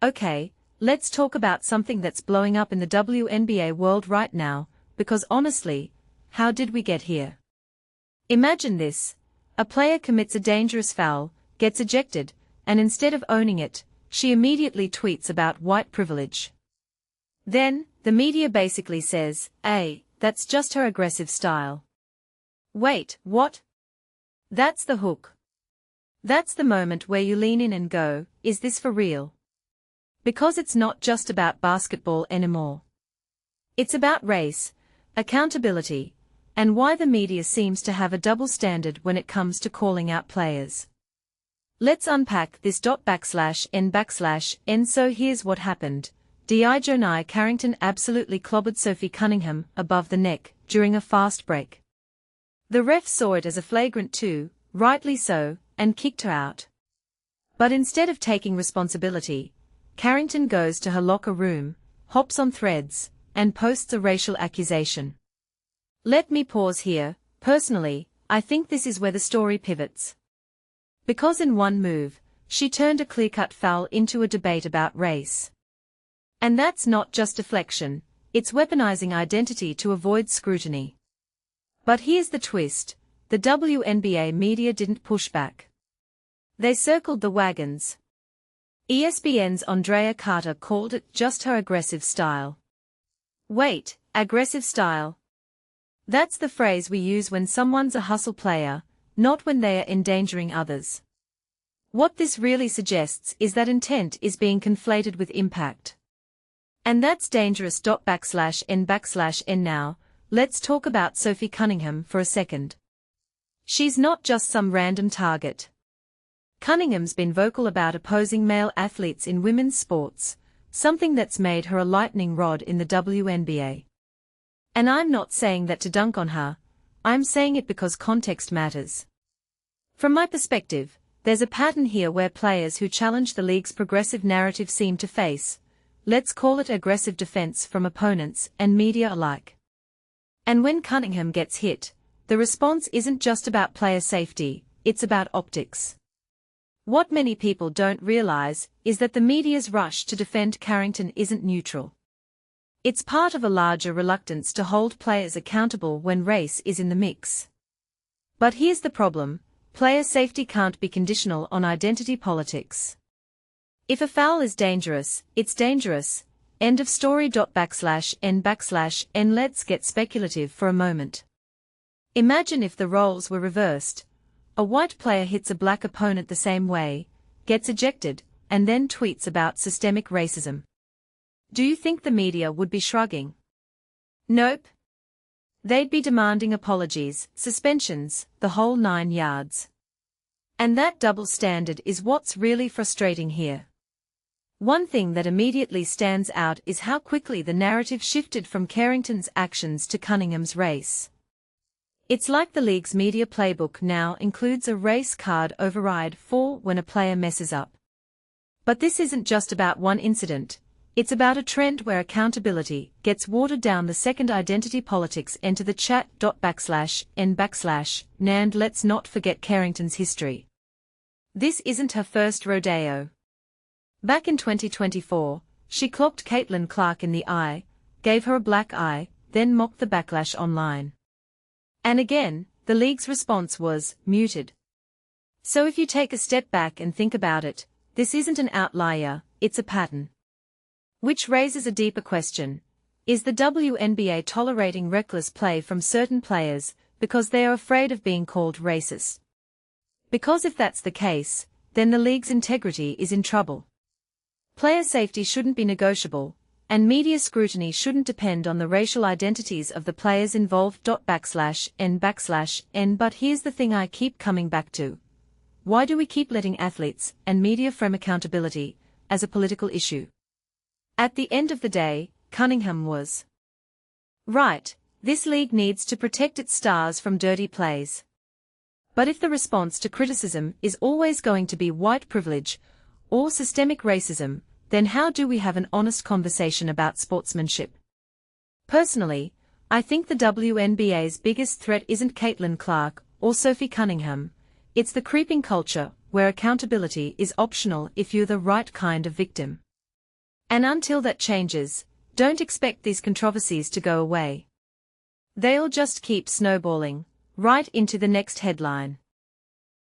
Okay, let's talk about something that's blowing up in the WNBA world right now, because honestly, how did we get here? Imagine this. A player commits a dangerous foul, gets ejected, and instead of owning it, she immediately tweets about white privilege. Then, the media basically says, "Hey, that's just her aggressive style." Wait, what? That's the hook. That's the moment where you lean in and go, is this for real? Because it's not just about basketball anymore. It's about race, accountability, and why the media seems to have a double standard when it comes to calling out players. Let's unpack this. /n/n. So here's what happened. DiJonai Carrington absolutely clobbered Sophie Cunningham above the neck during a fast break. The ref saw it as a flagrant 2, rightly so, and kicked her out. But instead of taking responsibility, Carrington goes to her locker room, hops on Threads, and posts a racial accusation. Let me pause here. Personally, I think this is where the story pivots. Because in one move, she turned a clear-cut foul into a debate about race. And that's not just deflection, it's weaponizing identity to avoid scrutiny. But here's the twist, the WNBA media didn't push back. They circled the wagons. ESPN's Andraya called it just her aggressive style. Wait, aggressive style? That's the phrase we use when someone's a hustle player, not when they are endangering others. What this really suggests is that intent is being conflated with impact. And that's dangerous. /n/n. Now, let's talk about Sophie Cunningham for a second. She's not just some random target. Cunningham's been vocal about opposing male athletes in women's sports, something that's made her a lightning rod in the WNBA. And I'm not saying that to dunk on her, I'm saying it because context matters. From my perspective, there's a pattern here where players who challenge the league's progressive narrative seem to face, let's call it aggressive defense from opponents and media alike. And when Cunningham gets hit, the response isn't just about player safety, it's about optics. What many people don't realize is that the media's rush to defend Carrington isn't neutral. It's part of a larger reluctance to hold players accountable when race is in the mix. But here's the problem, player safety can't be conditional on identity politics. If a foul is dangerous, it's dangerous. End of story. /n/n. Let's get speculative for a moment. Imagine if the roles were reversed. A white player hits a black opponent the same way, gets ejected, and then tweets about systemic racism. Do you think the media would be shrugging? Nope. They'd be demanding apologies, suspensions, the whole 9 yards. And that double standard is what's really frustrating here. One thing that immediately stands out is how quickly the narrative shifted from Carrington's actions to Cunningham's race. It's like the league's media playbook now includes a race card override for when a player messes up. But this isn't just about one incident. It's about a trend where accountability gets watered down the second identity politics enter the chat. /n/n. Let's not forget Carrington's history. This isn't her first rodeo. Back in 2024, she clocked Caitlin Clark in the eye, gave her a black eye, then mocked the backlash online. And again, the league's response was muted. So if you take a step back and think about it, this isn't an outlier, it's a pattern. Which raises a deeper question. Is the WNBA tolerating reckless play from certain players because they are afraid of being called racist? Because if that's the case, then the league's integrity is in trouble. Player safety shouldn't be negotiable, and media scrutiny shouldn't depend on the racial identities of the players involved. /n/n. But here's the thing I keep coming back to. Why do we keep letting athletes and media frame accountability as a political issue? At the end of the day, Cunningham was right. This league needs to protect its stars from dirty plays. But if the response to criticism is always going to be white privilege or systemic racism, then how do we have an honest conversation about sportsmanship? Personally, I think the WNBA's biggest threat isn't Caitlin Clark or Sophie Cunningham, it's the creeping culture where accountability is optional if you're the right kind of victim. And until that changes, don't expect these controversies to go away. They'll just keep snowballing, right into the next headline.